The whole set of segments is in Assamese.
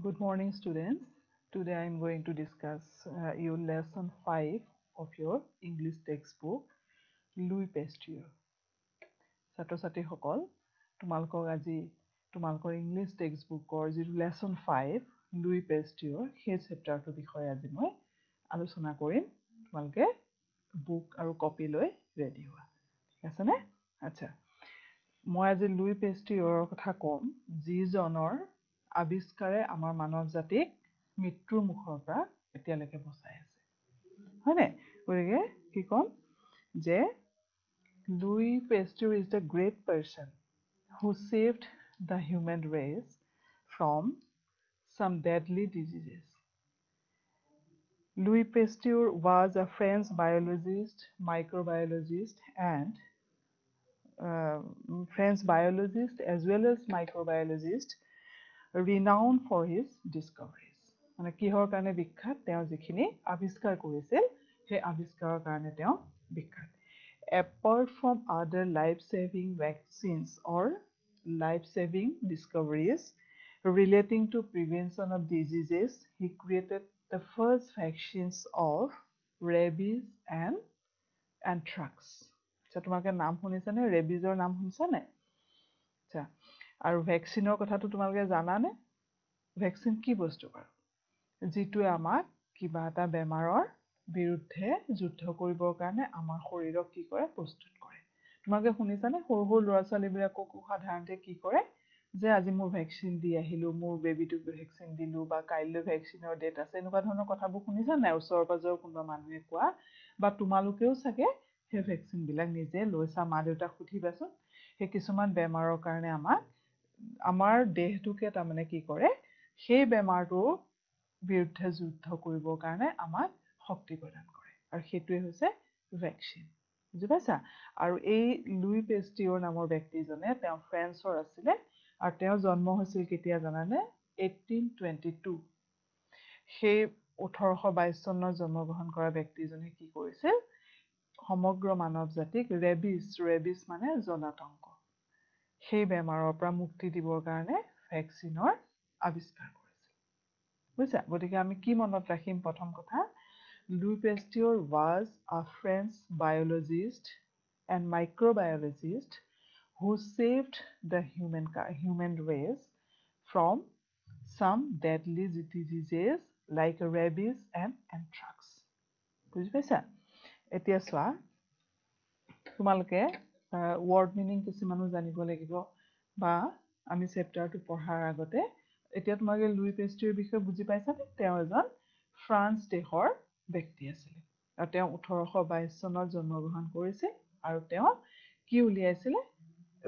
Good morning, students. Today I am going to discuss your lesson 5 of your English textbook, Louis Pasteur. ছাত্ৰ-ছাত্ৰী সকল তোমালোকক আজি তোমালোকৰ ইংলিছ টেক্সটবুকৰ যিটো লেসন 5 লুই পেষ্টিয়ৰ সেই চেপ্টাৰটোৰ বিষয়ে আজি মই আলোচনা কৰিম। তোমালোকে বুক আৰু কপি লৈ ৰেডি হোৱা। ঠিক আছে নে? আচ্ছা, মই আজি লুই পেষ্টিয়ৰৰ কথা ক'ম, যিজনৰ আৱিষ্কাৰে আমাৰ মানৱ জাতিক মৃত্যুৰ মুখৰ পৰা এতিয়ালৈকে বচাই আছে। হয়নে? গতিকে কি ক'ম যে Louis Pasteur is the great person who saved the human race from some deadly diseases. Louis Pasteur was a French biologist, microbiologist, and as well as microbiologist, renowned for his discoveries. মানে কিহৰ কাৰণে বিখ্যাত? তেওঁ যিখিনি আৱিষ্কাৰ কৰিছিল সেই আৱিষ্কাৰৰ কাৰণে তেওঁ বিখ্যাত। Apart from other life-saving vaccines or life-saving discoveries relating to prevention of diseases, he created the first vaccines of rabies and anthrax. আচ্ছা, তোমালোকে নাম শুনিছানে? ৰেবিজৰ নাম শুনিছানে? আচ্ছা, আৰু ভেকচিনৰ কথাটো তোমালোকে জানানে? ভেকচিন কি বস্তু বাৰু? যিটোৱে আমাক কিবা এটা বেমাৰৰ বিৰুদ্ধে যুদ্ধ কৰিবৰ কাৰণে আমাৰ শৰীৰক কি কৰে? প্ৰস্তুত কৰে। তোমালোকে শুনিছানে? সৰু সৰু ল'ৰা ছোৱালীবিলাককো সাধাৰণতে কি কৰে যে আজি মোৰ ভেকচিন দি আহিলোঁ, মোৰ বেবীটোক ভেকচিন দিলোঁ, বা কাইলৈ ভেকচিনৰ ডেট আছে, এনেকুৱা ধৰণৰ কথাবোৰ শুনিছা নাই? ওচৰ পাজৰৰ কোনোবা মানুহে কোৱা, বা তোমালোকেও চাগে সেই ভেকচিনবিলাক নিজে লৈছা। মা দেউতাক সুধিবাচোন। সেই কিছুমান বেমাৰৰ কাৰণে আমাৰ দেহটোকে তাৰমানে কি কৰে, সেই বেমাৰটোৰ বিৰুদ্ধে যুদ্ধ কৰিবৰ কাৰণে আমাক শক্তি প্ৰদান কৰে, আৰু সেইটোৱে হৈছে ভেকচিন। বুজি পাইছা? আৰু এই লুই পেষ্টিয়ৰ নামৰ ব্যক্তিজনে তেওঁ ফ্ৰেন্সৰ আছিলে, আৰু তেওঁৰ জন্ম হৈছিল কেতিয়া জানানে? 1822। সেই 1822 চনত জন্মগ্ৰহণ কৰা ব্যক্তিজনে কি কৰিছিল? সমগ্ৰ মানৱ জাতিক ৰেবিজ মানে জলাতংক, সেই বেমাৰৰ পৰা মুক্তি দিবৰ কাৰণে ভেকচিনৰ আৱিষ্কাৰ কৰিছিল। বুজিছা? গতিকে আমি কি মনত ৰাখিম? প্ৰথম কথা, Louis পেষ্টিয়ৰ was a French biologist and microbiologist who saved the human race from some deadly diseases like rabies and anthrax. বুজি পাইছা? এতিয়া চোৱা, তোমালোকে ৱৰ্ড মিনিং কিছুমানো জানিব লাগিব, বা আমি চেপ্টাৰটো পঢ়াৰ আগতে এতিয়া তোমালোকে লুই পেষ্টিয়ৰ বিষয়ে বুজি পাইছানে? তেওঁ এজন ফ্ৰান্স দেশৰ ব্যক্তি আছিলে, আৰু তেওঁ 1822 চনত জন্মগ্ৰহণ কৰিছিল, আৰু তেওঁ কি উলিয়াইছিলে?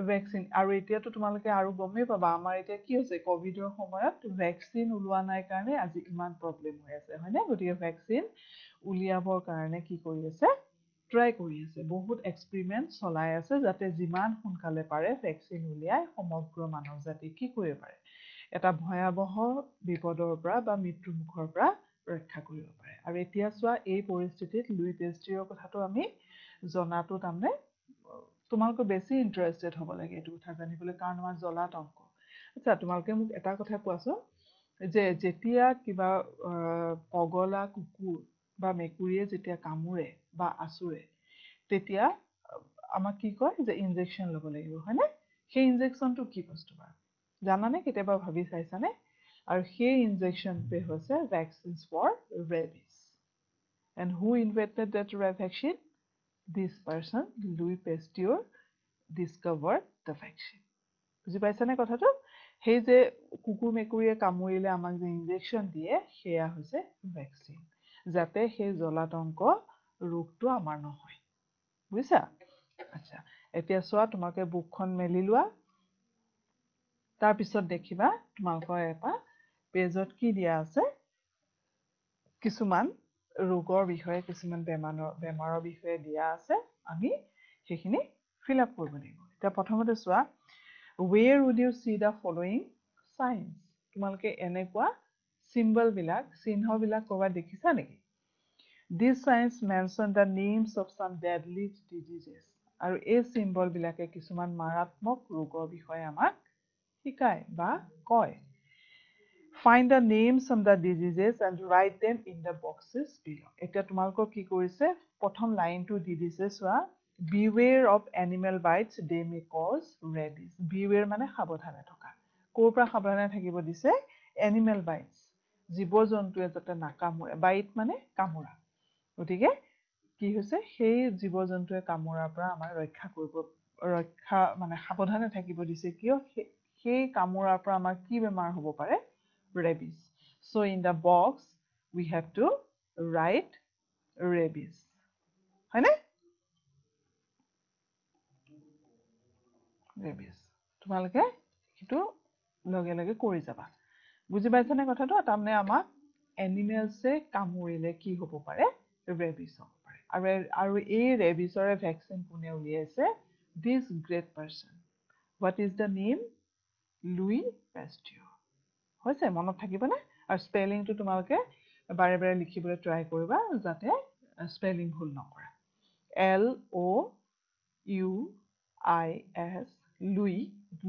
ভেকচিন। আৰু এতিয়াতো তোমালোকে আৰু গমেই পাবা, আমাৰ এতিয়া কি হৈছে, কভিডৰ সময়ত ভেকচিন ওলোৱা নাই কাৰণে আজি ইমান প্ৰব্লেম হৈ আছে, হয়নে? গতিকে ভেকচিন উলিয়াবৰ কাৰণে কি কৰি আছে? ট্ৰাই কৰি আছে, বহুত এক্সপেৰিমেণ্ট চলাই আছে, যাতে যিমান সোনকালে পাৰে ভেকচিন উলিয়াই সমগ্ৰ মানৱ জাতিক কি কৰিব পাৰে? এটা ভয়াৱহ বিপদৰ পৰা বা মৃত্যুমুখৰ পৰা ৰক্ষা কৰিব পাৰে। আৰু এতিয়া চোৱা, এই পৰিস্থিতিত লুই পেষ্টিয়ৰৰ কথাটো আমি জনাটো তাৰমানে তোমালোকে বেছি ইণ্টাৰেষ্টেড হ'ব লাগে এইটো কথা জানিবলৈ, কাৰণ আমাৰ জলাতংক। আচ্ছা, তোমালোকে মোক এটা কথা কোৱাচোন, যে যেতিয়া কিবা পগলা কুকুৰ বা মেকুৰীয়ে যেতিয়া কামোৰে বা আঁচুৰে, তেতিয়া আমাক কি কয় যে ইনজেকশ্যন ল'ব লাগিব, হয়নে? সেই ইনজেকশ্যনটো কি বস্তু বাৰু? জানানে? কেতিয়াবা ভাবি চাইছানে? আৰু সেই ইনজেকশ্যনটোৱে হৈছে vaccines for rabies. And who invented that vaccine? This person, Louis Pasteur, discovered the vaccine. বুজি পাইছানে কথাটো? সেই যে কুকুৰ মেকুৰীয়ে কামুৰিলে আমাক যে ইনজেকশ্যন দিয়ে, সেয়া হৈছে ভেকচিন, যাতে সেই জলাতংক ৰোগটো আমাৰ নহয়। বুজিছা? আচ্ছা, এতিয়া চোৱা, তোমালোকে বুকখন মেলি লোৱা। তাৰপিছত দেখিবা তোমালোকৰ এটা পেজত কি দিয়া আছে, কিছুমান ৰোগৰ বিষয়ে, কিছুমান বেমাৰৰ বিষয়ে দিয়া আছে। আমি সেইখিনি ফিল আপ কৰিব লাগিব। এতিয়া প্ৰথমতে চোৱা, where would you see the following signs? তোমালোকে এনেকুৱা চিম্বলবিলাক, চিহ্নবিলাক ক'ৰবাত দেখিছা নেকি? These signs mention the names of some deadly diseases. আৰু এই চিম্বলবিলাকে কিছুমান মাৰাত্মক ৰোগৰ বিষয়ে আমাক শিকায় বা কয়। Find the names of the diseases and write them in the boxes below. এতিয়া তোমালোকক কি কৰিছে প্ৰথম লাইনটো দি দিছে চোৱা beware of animal bites they may cause rabies. beware মানে সাৱধানে থকা ক'ৰ পৰা সাৱধানে থাকিব দিছে animal bites জীৱ জন্তুৱে যাতে নাকামোৰে বাইট মানে কামোৰা গতিকে কি হৈছে সেই জীৱ জন্তুৱে কামোৰাৰ পৰা আমাৰ ৰক্ষা মানে সাৱধানে থাকিব দিছে কিয় সেই কামোৰাৰ পৰা আমাৰ কি বেমাৰ হ'ব পাৰে rabies. So in the box we have to write rabies. হয়নে? rabies. তোমালোকে সেইটো লগে লগে কৰি যাবা। বুজি পাইছানে কথাটো? তাৰমানে আমাক এনিমেলছে কামুৰিলে কি হ'ব পাৰে? rabies হ'ব পাৰে। আৰু এই rabiesৰে ভেকচিন কোনে উলিয়াইছে? This great person. What is the name? Louis Pasteur. হৈছে মনত থাকিবনে আৰু স্পেলিংটো তোমালোকে বাৰে বাৰে লিখিবলৈ ট্ৰাই কৰিবা যাতে স্পেলিং ভুল নকৰা LOUIS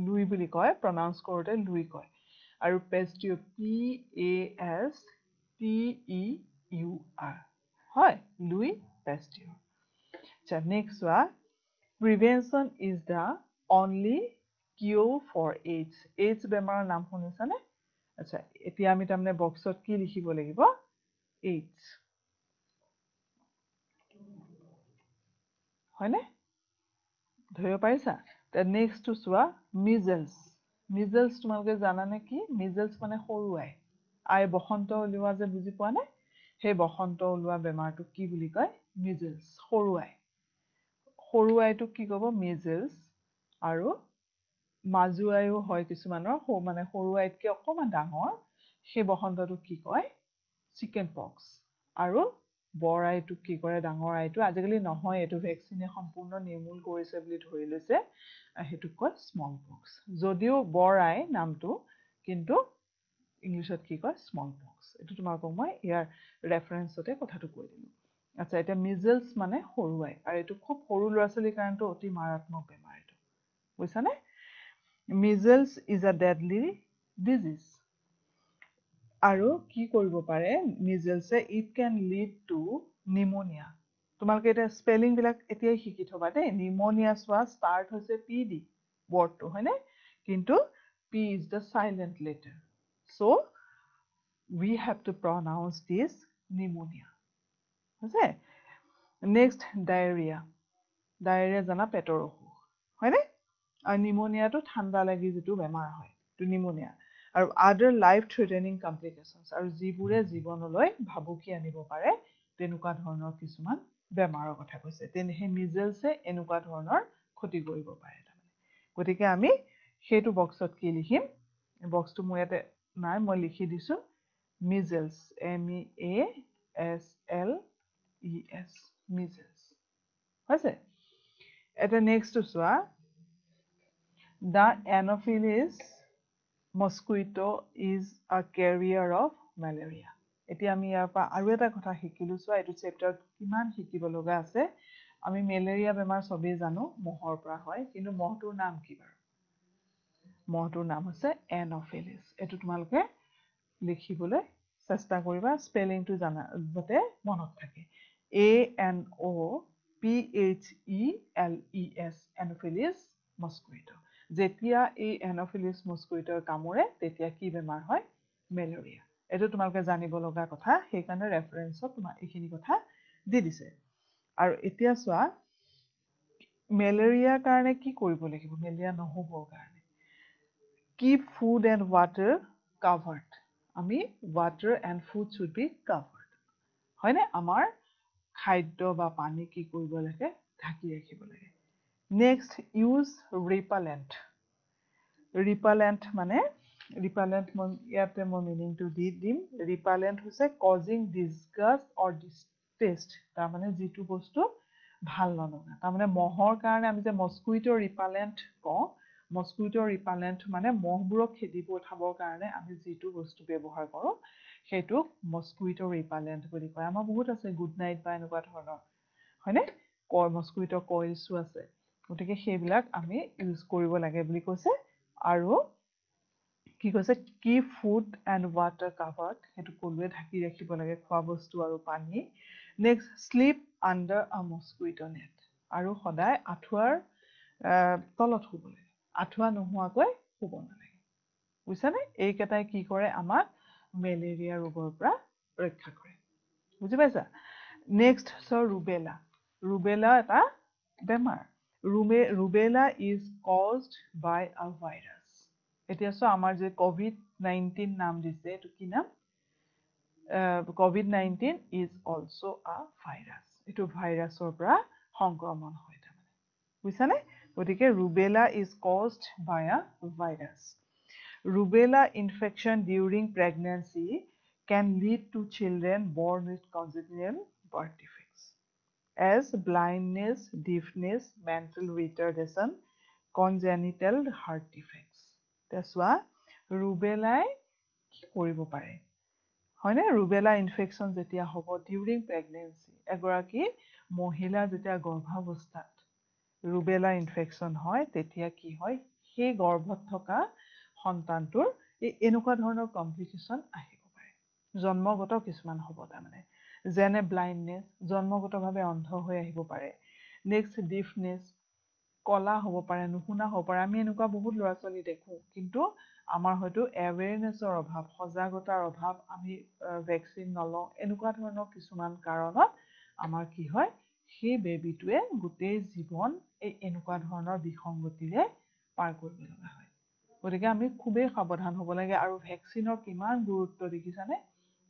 লুই বুলি কয় প্ৰনাউন্স কৰোঁতে লুই কয় আৰু পেষ্টিউৰ PASTEUR হয় লুই পেষ্টিউৰ আচ্ছা নেক্সট চোৱা prevention is the only cure for AIDS বেমাৰৰ নাম শুনিছানে আচ্ছা এতিয়া আমি তাৰমানে বক্সত কি লিখিব লাগিব এইডছ হয়নে ধৰিব পাৰিছা নেক্সটটো চোৱা মিজেলছ তোমালোকে জানানে কি মিজেলছ মানে সৰু আই বসন্ত ওলোৱা যে বুজি পোৱা নে সেই বসন্ত ওলোৱা বেমাৰটোক কি বুলি কয় মিজেলছ সৰু আইটোক কি ক'ব মিজেলছ আৰু মাজু আইও হয় কিছুমানৰ মানে সৰু আইতকৈ অকণমান ডাঙৰ সেই বসন্তটোক কি কয় চিকেন পক্স আৰু বৰ আইটোক কি কৰে ডাঙৰ আইটো আজিকালি নহয় এইটো ভেকচিনে সম্পূৰ্ণ নিৰ্মূল কৰিছে বুলি ধৰি লৈছে সেইটোক কয় স্মল পক্স যদিও বৰ আই নামটো কিন্তু ইংলিছত কি কয় স্মল পক্স এইটো তোমালোকক মই ইয়াৰ ৰেফাৰেঞ্চতে কথাটো কৈ দিলোঁ আচ্ছা এতিয়া মিজেলছ মানে সৰু আই আৰু এইটো খুব সৰু ল'ৰা ছোৱালীৰ কাৰণেতো অতি মাৰাত্মক বেমাৰ এইটো বুজিছানে Measles is a deadly disease. আৰু কি কৰিব পাৰে measles it can lead to pneumonia. তোমালোকে এটা স্পেলিং বিলাক এতিয়াই শিকি থবা দেই নিউমোনিয়া চোৱা ষ্টাৰ্ট হৈছে পি দি ৱৰ্ডটো হয়নে কিন্তু P is the silent letter. So we have to pronounce this pneumonia. হৈছে নেক্সট ডায়েৰিয়া জানা পেটৰ অসুখ হয়নে আৰু নিউমোনিয়াটো ঠাণ্ডা লাগি যিটো বেমাৰ হয় এইটো নিউমোনিয়া আৰু আদাৰ লাইফ থ্ৰেটেনিং কমপ্লিকেশ্যনছ আৰু যিবোৰে জীৱনলৈ ভাবুকি আনিব পাৰে তেনেকুৱা ধৰণৰ কিছুমান বেমাৰৰ কথা কৈছে সেই মিজেলছে এনেকুৱা ধৰণৰ ক্ষতি কৰিব পাৰে তাৰমানে গতিকে আমি সেইটো বক্সত কি লিখিম বক্সটো মোৰ ইয়াতে নাই মই লিখি দিছোঁ মিজেলছ MEASLES মিজেলছ হৈছে এটা নেক্সটটো চোৱা The Anopheles mosquito is a carrier of malaria. এতিয়া আমি ইয়াৰ পৰা আৰু এটা কথা শিকিলোঁ চোৱা এইটো চেপ্টাৰত কিমান শিকিব লগা আছে আমি মেলেৰিয়া বেমাৰ চবেই জানো মহৰ পৰা হয় কিন্তু মহটোৰ নাম কি বাৰু মহটোৰ নাম হৈছে এন'ফেলিছ এইটো তোমালোকে লিখিবলৈ চেষ্টা কৰিবা স্পেলিংটো জানা যাতে মনত থাকে ANOPHELES এন'ফেলিছ মস্কুইটো যেতিয়া এই এন'ফিলিছ মস্কুইটোৰ কামোৰে তেতিয়া কি বেমাৰ হয় মেলেৰিয়া এইটো তোমালোকে জানিব লগা কথা সেইকাৰণে ৰেফাৰেঞ্চত তোমাৰ এইখিনি কথা দি দিছে আৰু এতিয়া চোৱা মেলেৰিয়াৰ কাৰণে কি কৰিব লাগিব মেলেৰিয়া নহ'বৰ কাৰণে keep food and water covered আমি water and food should be covered হয়নে আমাৰ খাদ্য বা পানী কি কৰিব লাগে ঢাকি ৰাখিব লাগে নেক্সট ইউজ ৰিপালেণ্ট মানে ৰিপালেণ্ট মই ইয়াতে মই মিনিংটো দি দিম ৰিপালেণ্ট হৈছে কজিং ডিছগাষ্ট অৰ ডিছটেষ্ট তাৰমানে যিটো বস্তু ভাল নলগা তাৰমানে মহৰ কাৰণে আমি যে মস্কুইটো ৰিপালেণ্ট কওঁ মস্কুইটো ৰিপালেণ্ট মানে মহবোৰক খেদি পঠাবৰ কাৰণে আমি যিটো বস্তু ব্যৱহাৰ কৰোঁ সেইটোক মস্কুইটো ৰিপালেণ্ট বুলি কয় আমাৰ বহুত আছে গুড নাইট বা এনেকুৱা ধৰণৰ হয়নে মস্কুইটো কইলছো আছে গতিকে সেইবিলাক আমি ইউজ কৰিব লাগে বুলি কৈছে আৰু কি কৈছে keep food and water covered সেইটো ক'লোৱে ঢাকি ৰাখিব লাগে খোৱা বস্তু আৰু পানী next sleep under a mosquito net আৰু সদায় আঁঠুৱাৰ তলত শুব লাগে আঁঠুৱা নোহোৱাকৈ শুব নালাগে বুজিছানে এইকেইটাই কি কৰে আমাক মেলেৰিয়া ৰোগৰ পৰা ৰক্ষা কৰে বুজি পাইছা নেক্সট চ ৰুবেলা ৰুবেলা এটা বেমাৰ rubella is caused by a virus এতিয়া চোৱা আমাৰ যে COVID-19 নাম দিছে এইটো কি নাম COVID-19 is also a virus এইটো ভাইৰাছৰ পৰা সংক্ৰমণ হয় তাৰমানে বুজিছানে গতিকে rubella is caused by a virus rubella infection during pregnancy can lead to children born with congenital birth defects as blindness, deafness, mental retardation, congenital heart defects. That's why rubella কি কৰিব পাৰে হয়নে rubella infection যেতিয়া হ'ব during pregnancy এগৰাকী মহিলা যেতিয়া গৰ্ভাৱস্থাত rubella infection হয় তেতিয়া কি হয় সেই গৰ্ভত থকা সন্তানটোৰ এনেকুৱা ধৰণৰ কমপ্লিকেশ্যন আহিব পাৰে জন্মগত কিছুমান হ'ব তাৰমানে যেনে ব্লাইণ্ডনেছ জন্মগতভাৱে অন্ধ হৈ আহিব পাৰে নেক্সট ডিফনেছ কলা হ'ব পাৰে নুশুনা হ'ব পাৰে আমি এনেকুৱা বহুত ল'ৰা ছোৱালী দেখোঁ কিন্তু আমাৰ হয়তো এৱেৰনেছৰ অভাৱ সজাগতাৰ অভাৱ আমি ভেকচিন নলওঁ এনেকুৱা ধৰণৰ কিছুমান কাৰণত আমাৰ কি হয় সেই বেবীটোৱে গোটেই জীৱন এই এনেকুৱা ধৰণৰ বিসংগতিৰে পাৰ কৰিব লগা হয় গতিকে আমি খুবেই সাৱধান হ'ব লাগে আৰু ভেকচিনৰ কিমান গুৰুত্ব দেখিছানে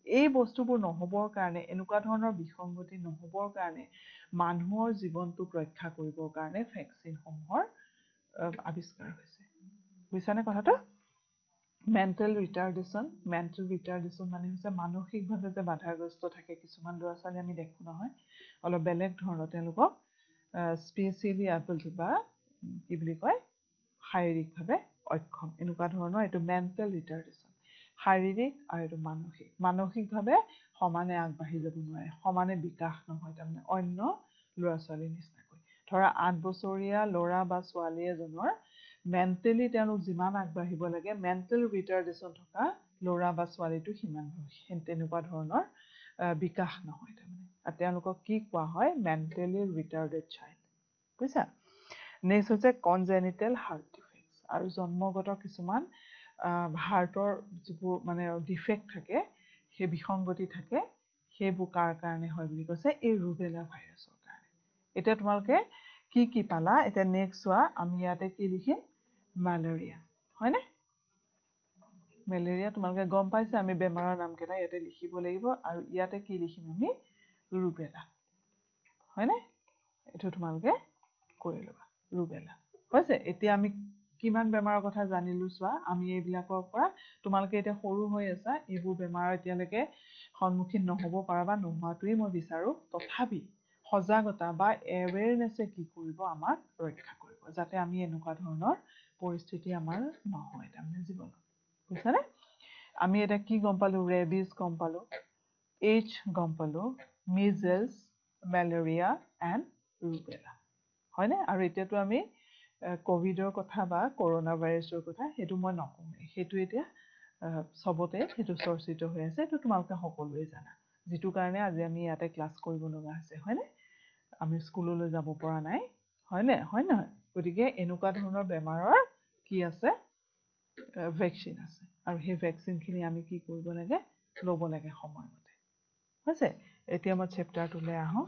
এই বস্তুবোৰ নহবৰ কাৰণে এনেকুৱা ধৰণৰ বিসংগতি নহবৰ কাৰণে মানুহৰ জীৱনটোক ৰক্ষা কৰিবৰ কাৰণে ভেকচিনসমূহৰ আৱিষ্কাৰ হৈছে বুজিছানে কথাটো মেণ্টেল ৰিটাৰ্ডেশ্যন মানে হৈছে মানসিকভাৱে যে বাধাগ্ৰস্ত থাকে কিছুমান ল'ৰা ছোৱালী আমি দেখোঁ নহয় অলপ বেলেগ ধৰণৰ তেওঁলোকক স্পেচিয়েলি এবল্ড বা কি বুলি কয় শাৰীৰিকভাৱে অক্ষম এনেকুৱা ধৰণৰ এইটো মেণ্টেল ৰিটাৰ্ডেশ্যন শাৰীৰিক আৰু এইটো মানসিকভাৱে সমানে আগবাঢ়ি যাব নোৱাৰে সমানে বিকাশ নহয় তাৰমানে অন্য ল'ৰা ছোৱালীৰ নিচিনাকৈ ধৰা 8 বছৰীয়া ল'ৰা বা ছোৱালী এজনৰ মেণ্টেলি তেওঁলোক যিমান আগবাঢ়িব লাগে মেণ্টেল ৰিটাৰ্ডেশ্যন থকা ল'ৰা বা ছোৱালীটো সিমান তেনেকুৱা ধৰণৰ বিকাশ নহয় তাৰমানে আৰু তেওঁলোকক কি কোৱা হয় মেণ্টেলি ৰিটাৰ্ডেড চাইল্ড বুজিছা নেক্সট হৈছে কনজেনিটেল হাৰ্ট ডিফেক্টছ আৰু জন্মগত কিছুমান হাৰ্টৰ যিবোৰ মানে ডিফেক্ট থাকে সেই বিসংগতি থাকে সেইবোৰ কাৰ কাৰণে হয় বুলি কৈছে এই ৰুবেলা ভাইৰাছৰ কাৰণে এতিয়া তোমালোকে কি পালা এতিয়া নেক্সট চোৱা আমি ইয়াতে কি লিখিম মেলেৰিয়া হয়নে মেলেৰিয়া তোমালোকে গম পাইছা আমি বেমাৰৰ নামকেইটা ইয়াতে লিখিব লাগিব আৰু ইয়াতে কি লিখিম আমি ৰুবেলা হয়নে এইটো তোমালোকে কৰি ল'বা ৰুবেলা হৈছে এতিয়া আমি কিমান বেমাৰৰ কথা জানিলো চোৱা আমি এইবিলাকৰ পৰা তোমালোকে এতিয়া সৰু হৈ আছা এইবোৰ বেমাৰ এতিয়ালৈকে সন্মুখীন নহ'ব পাৰা বা নোহোৱাটোৱেই মই বিচাৰোঁ তথাপি সজাগতা বা এৱেৰনেছে কি কৰিব আমাক ৰক্ষা কৰিব যাতে আমি এনেকুৱা ধৰণৰ পৰিস্থিতি আমাৰ নহয় তাৰমানে জীৱনত বুজিছানে আমি এতিয়া কি গম পালো ৰেবিজ গম পালো এইচ গম পালো মিজেলছ মেলেৰিয়া এণ্ড ৰুবেলা হয়নে আৰু এতিয়াতো আমি ক'ভিডৰ কথা বা কৰোণা ভাইৰাছৰ কথা সেইটো মই নকওঁৱেই সেইটো এতিয়া চবতে সেইটো চৰ্চিত হৈ আছে সেইটো তোমালোকে সকলোৱে জানা যিটো কাৰণে আজি আমি ইয়াতে ক্লাছ কৰিব লগা হৈছে হয়নে আমি স্কুললৈ যাব পৰা নাই হয়নে হয় নহয় গতিকে এনেকুৱা ধৰণৰ বেমাৰৰ কি আছে ভেকচিন আছে আৰু সেই ভেকচিনখিনি আমি কি কৰিব লাগে ল'ব লাগে সময়মতে হৈছে এতিয়া মই চেপ্টাৰটোলৈ আহোঁ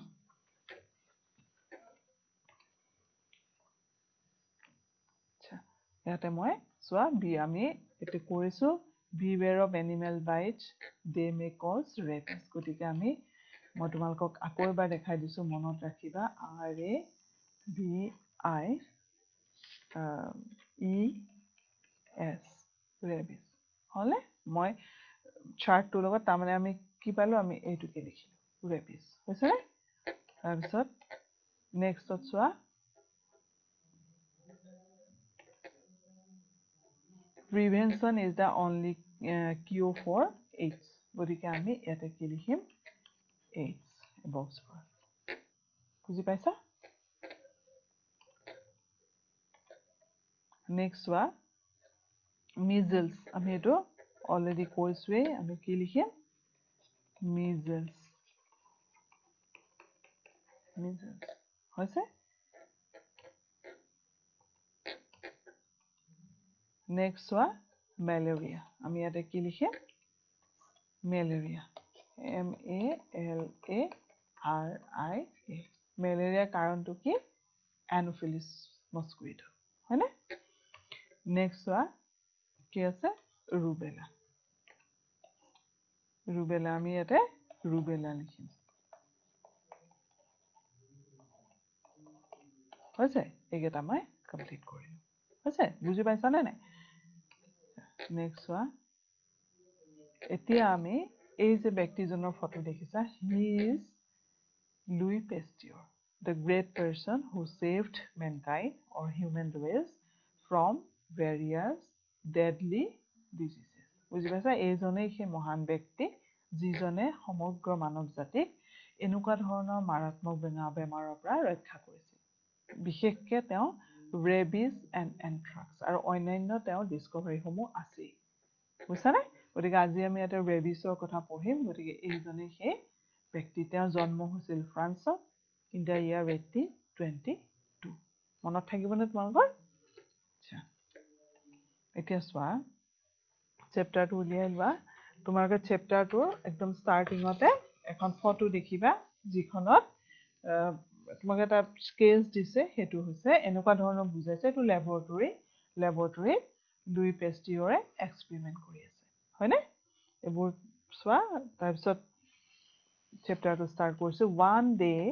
ইয়াতে মই চোৱা আমি এইটো কৰিছোঁ beware of animal bites they may cause rabies গতিকে আমি মই তোমালোকক আকৌ এবাৰ দেখাই দিছোঁ মনত ৰাখিবা RABIES rabies হ'লে মই চাৰ্টটোৰ লগত তাৰমানে আমি কি পালোঁ আমি এইটোকে লিখিলোঁ ৰেবিজ হৈছেনে তাৰপিছত নেক্সটত চোৱা Prevention is the only cure for AIDS. গতিকে আমি ইয়াতে কি লিখিম AIDS বক্স বুজি পাইছা নেক্সট চোৱা measles আমি এটো অলৰেডি কৈছোৱে আমি কি লিখিম measles হৈছে নেক্সট ওয়া ম্যালেৰিয়া আমি ইয়াতে কি লিখিম ম্যালেৰিয়া MALARIA ম্যালেৰিয়া কাৰণটো কি এনোফিলিস মস্কুইটো হয়নে নেক্সট ওয়া কি আছে ৰুবেলা ৰুবেলা আমি ইয়াতে ৰুবেলা লিখিম হৈছে এইকেইটা মই কমপ্লিট কৰিম হৈছে বুজি পাইছানে নাই নেক্সট ওয়া এতিয়া আমি এই যে ব্যক্তিজনৰ ফটো দেখিছা he is Louis Pasteur the great person who saved mankind or human race from various deadly diseases বুজি পাইছা এইজনেই সেই মহান ব্যক্তি যিজনে সমগ্ৰ মানৱ জাতিক এনেকুৱা ধৰণৰ মাৰাত্মক বেমাৰৰ পৰা ৰক্ষা কৰিছিল বিশেষকৈ তেওঁ ৰেবিছ এণ্ড এনথ্ৰাক্স আৰু অন্যান্য তেওঁৰ ডিস্কভাৰীসমূহ আছে বুজিছানে গতিকে আজি আমি এটা ৰেবিছৰ কথা পঢ়িম গতিকে এইজনেই সেই ব্যক্তি তেওঁৰ জন্ম হৈছিল ফ্ৰান্সত in the year 1822 মনত থাকিবনে তোমালোকৰ আচ্ছা এতিয়া চোৱা চেপ্টাৰটো উলিয়াই লোৱা তোমালোকে চেপ্টাৰটোৰ একদম ষ্টাৰ্টিঙতে এখন ফটো দেখিবা যিখনত তোমালোকে এটা স্কেচ দিছে সেইটো হৈছে এনেকুৱা ধৰণৰ বুজাইছে এইটো লেবৰেটৰী লুই পেস্টিয়ৰে এক্সপেৰিমেণ্ট কৰি আছে হয়নে এইবোৰ চোৱা তাৰপিছত চেপ্টাৰটো ষ্টাৰ্ট কৰিছো one day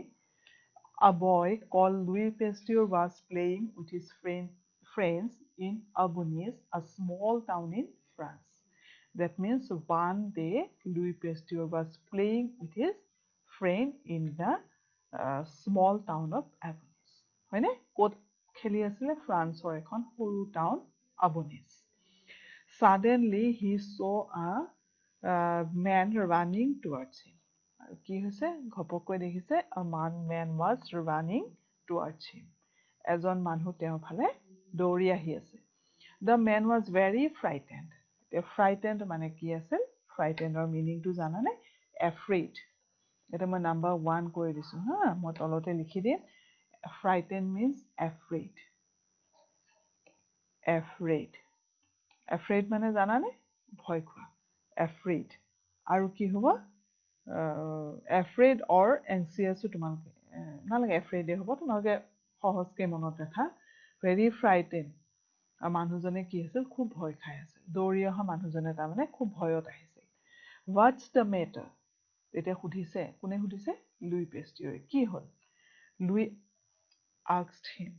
a boy called Louis Pasteur was playing with his friends in Aubigny, a small town in France. That means one day Louis Pasteur was playing with his friend in the small town of Aubigny. হয়নে ক'ত খেলি আছিলে ফ্ৰান্সৰ এখন সৰু town Aubigny. Suddenly he saw a man running towards him. কি হৈছে ঘপককৈ দেখিছে a man was running towards him এজন মানুহ তেওঁৰ ফালে দৌৰি আহি আছে the man was very frightened frightened মানে কি আছিল frightened ৰ মিনিংটো জানানে afraid এটা মই নাম্বাৰ 1 কৰি দিছো হা মই তলতে লিখি দিম frightened means afraid মানে জানানে ভয় খোৱা afraid আৰু কি হ'ব afraid or anxious তোমালোকে নালাগে afraid হ'ব তোমালোকে সহজকৈ মনত ৰাখা very frightened মানুহজনে কি আছিল খুব ভয় খাই আছিল দৌৰি অহা মানুহজনে তাৰমানে খুব ভয়ত আহিছিল what's the matter এতিয়া সুধিছে কোনে সুধিছে লুই পেস্টিয়ৰে কি হ'ল Louis asked him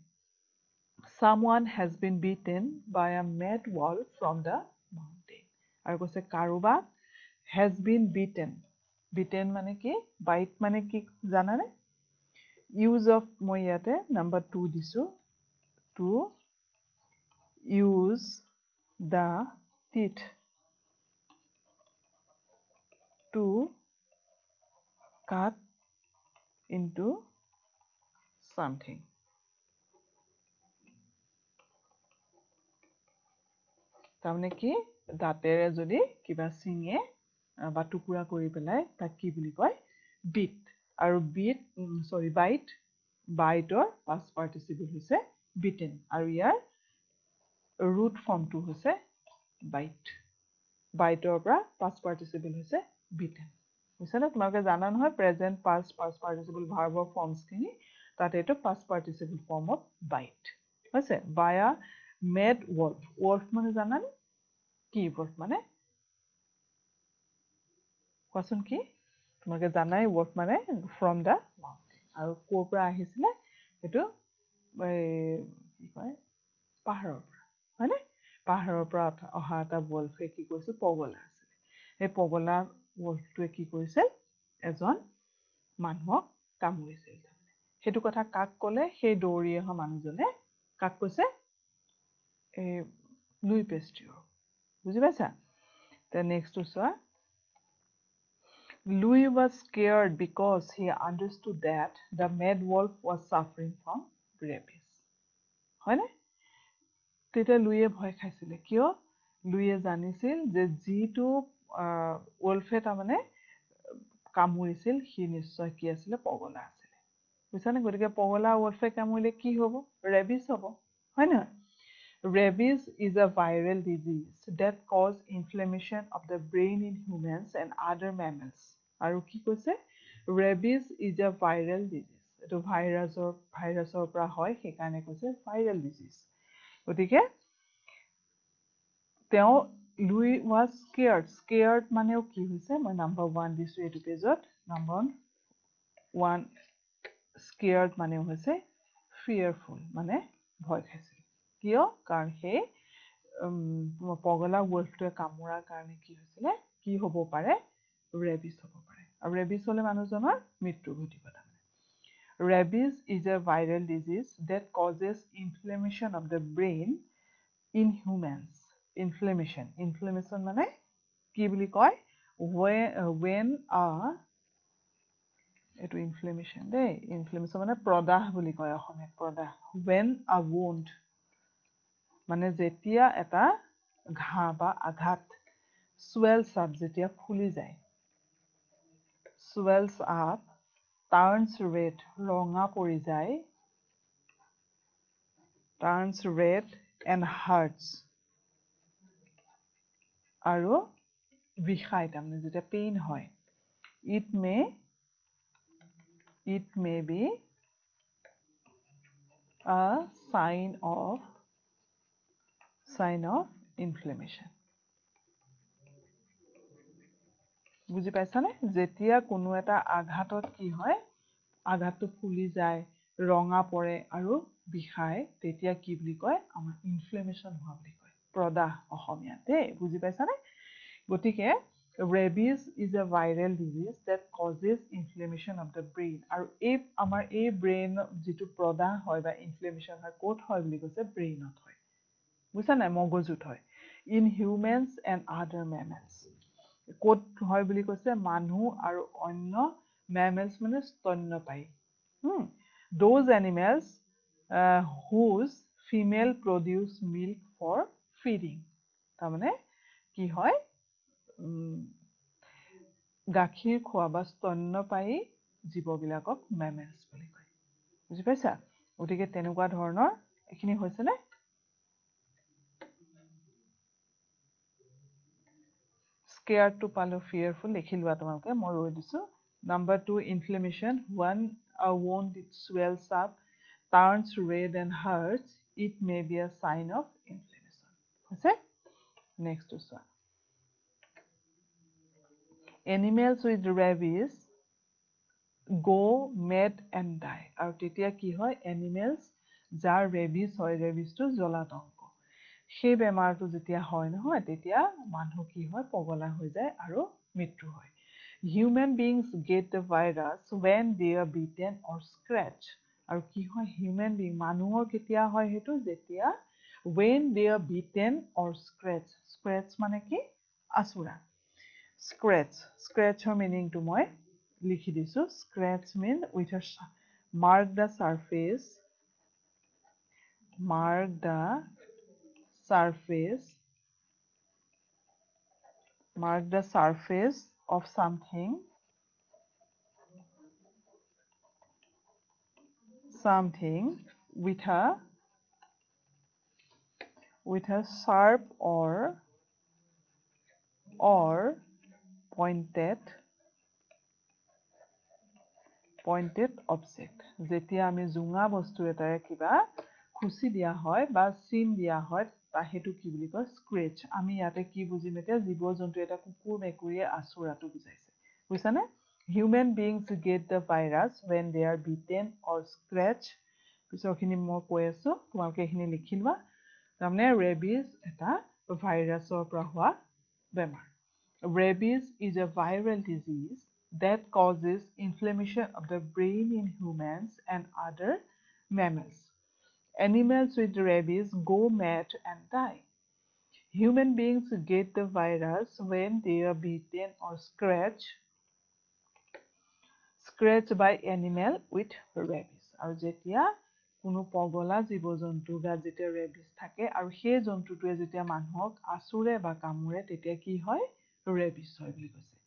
someone has been beaten by a mad wolf from the mountain আৰু কৈছে কাৰোবাক has been beaten মানে কি bite মানে কি জানানে use of মই ইয়াতে নাম্বাৰ 2 দিছো to use the teeth to cut into something তাৰমানে কি দাঁতেৰে যদি কিবা চিঙে বা টুকুৰা কৰি পেলাই তাক কি বুলি কয় বিট আৰু বাইটৰ past participle হৈছে বিটেন আৰু ইয়াৰ root ফৰ্মটো হৈছে বাইটৰ পৰা past participle হৈছে বিটেন বুজিছানে তোমালোকে জানা নহয় প্ৰেজেন্ট past participle ভাৰ্বৰ ফৰ্মছখিনি তাত এইটো past participle form of bite হৈছে by a mad wolf মানে জানানে কি wolf মানে কোৱাচোন কি তোমালোকে জানাই wolf মানে from the mountain আৰু ক'ৰ পৰা আহিছিলে এইটো কি কয় পাহাৰৰ পৰা হয়নে পাহাৰৰ পৰা অহা এটা wolfে কি কৰিছিল পগলা আছিলে সেই পগলা wolfটোৱে কি কৰিছিল এজন মানুহক কামুৰিছিল সেইটো কথা কাক ক'লে সেই দৌৰি অহা মানুহজনে কাক কৈছে লুই পেস্টিয়ৰ বুজি পাইছা তে নেক্সটটো চোৱা Louis was scared because he understood that the mad wolf was suffering from rabies হয়নে তেতিয়া লুইয়ে ভয় খাইছিলে কিয় লুইয়ে জানিছিল যে যিটো ওলফে তাৰমানে কামুৰিছিল সি নিশ্চয় কি আছিলে পগলা আছিলে বুজিছানে গতিকে পগলা ওলফে কামুৰিলে কি হ'ব ৰেবিছ হ'ব হয় নহয় rabies is a viral disease that cause inflammation of the brain in humans and other mammals আৰু কি কৈছে rabies is a viral disease এইটো ভাইৰাছৰ পৰা হয় সেইকাৰণে কৈছে ভাইৰেল ডিজিজ গতিকে তেওঁ লুই was scared মানেও কি হৈছে মই নাম্বাৰ 1 দিছো এইটো পেজত নাম্বাৰ 1 scared মানেও হৈছে fearful মানে ভয় খাইছিল কিয় কাৰণ সেই পগলা wolfটোৱে কামুৰাৰ কাৰণে কি হৈছিলে কি হ'ব পাৰে ৰেবিছ হ'ব পাৰে আৰু ৰেবিছ হ'লে মানুহজনৰ মৃত্যু ঘটিব তাৰমানে rabies is a viral disease that causes inflammation of the brain in humans inflammation মানে কি বুলি কয় when a এইটো ইনফ্লেমেশ্যন দেই ইনফ্লেমেশ্যন মানে প্ৰদাহ বুলি কয় অসমীয়াত প্ৰদাহ when a wound মানে যেতিয়া এটা ঘাঁ বা আঘাত swells up যেতিয়া ফুলি যায় swells up turns red ৰঙা পৰি যায় turns red and hurts আৰু বিষায় তাৰমানে যেতিয়া পেইন হয় it may be a sign of inflammation বুজি পাইছানে যেতিয়া কোনো এটা আঘাতত কি হয় আঘাতটো ফুলি যায় ৰঙা পৰে আৰু বিষায় তেতিয়া কি বুলি কয় আমাৰ ইনফ্লেমেশ্যন হোৱা বুলি কয় প্ৰদাহ অসমীয়াত দেই বুজি পাইছানে গতিকে rabies is a viral disease that causes inflammation of the brain আৰু আমাৰ এই ব্ৰেইন যিটো প্ৰদাহ হয় বা ইনফ্লেমেশ্যন হয় ক'ত হয় বুলি কৈছে ব্ৰেইনত হয় বুজিছা নাই মগজুত হয় in humans and other mammals ক'ত হয় বুলি কৈছে মানুহ আৰু অন্য mammals মানে স্তন্যপায়ী those animals whose female produce milk for feeding তাৰমানে কি হয় গাখীৰ খোৱা বা স্তন্যপায়ী জীৱবিলাকক মেমেলছ বুলি কয় বুজি পাইছা গতিকে তেনেকুৱা ধৰণৰ এইখিনি হৈছেনে scared to পালো fearful লিখি লোৱা তোমালোকে মই ৰৈ দিছো number 2 inflammation when a wound it swells up turns red and hurts it may be a sign of inflammation হৈছে next চোৱা animals with rabies go mad and die আৰু তেতিয়া কি হয় animals যাৰ rabies হয় rabiesটো জলাতংক সেই বেমাৰটো যেতিয়া হয় নহয় তেতিয়া মানুহ কি হয় পগলা হৈ যায় আৰু মৃত্যু হয় human beings get the virus when they are bitten or scratched আৰু কি হয় human being মানুহৰ কেতিয়া হয় সেইটো যেতিয়া when they are bitten or scratched মানে কি আচুৰা scratchৰ meaningটো মই লিখি দিছো scratch mean with a mark the surface of something with a sharp or pointed object যেতিয়া আমি জোঙা বস্তু এটাৰে কিবা খুচি দিয়া হয় বা চিন দিয়া হয় সেইটো কি বুলি কয় স্ক্ৰেচ আমি ইয়াতে কি বুজিম এতিয়া জীৱ জন্তু এটা কুকুৰ মেকুৰীয়ে আচুৰাটো বুজাইছে বুজিছানে human beings get the virus when they are bitten or scratched পিছৰখিনি মই কৈ আছো তোমালোকে এইখিনি লিখি লোৱা তাৰমানে ৰেবিজ এটা ভাইৰাছৰ পৰা হোৱা বেমাৰ rabies is a viral disease that causes inflammation of the brain in humans and other mammals. Animals with rabies go mad and die. Human beings get the virus when they are bitten or scratched by animal with rabies. আৰু যেতিয়া কোনো পগলা জীৱ-জন্তু গাত যেতিয়া ৰেবিছ থাকে আৰু সেই জন্তুটোৱে যেতিয়া মানুহক আচুৰে বা কামুৰে তেতিয়া কি হয় ৰেবিছ হয় বুলি কৈছে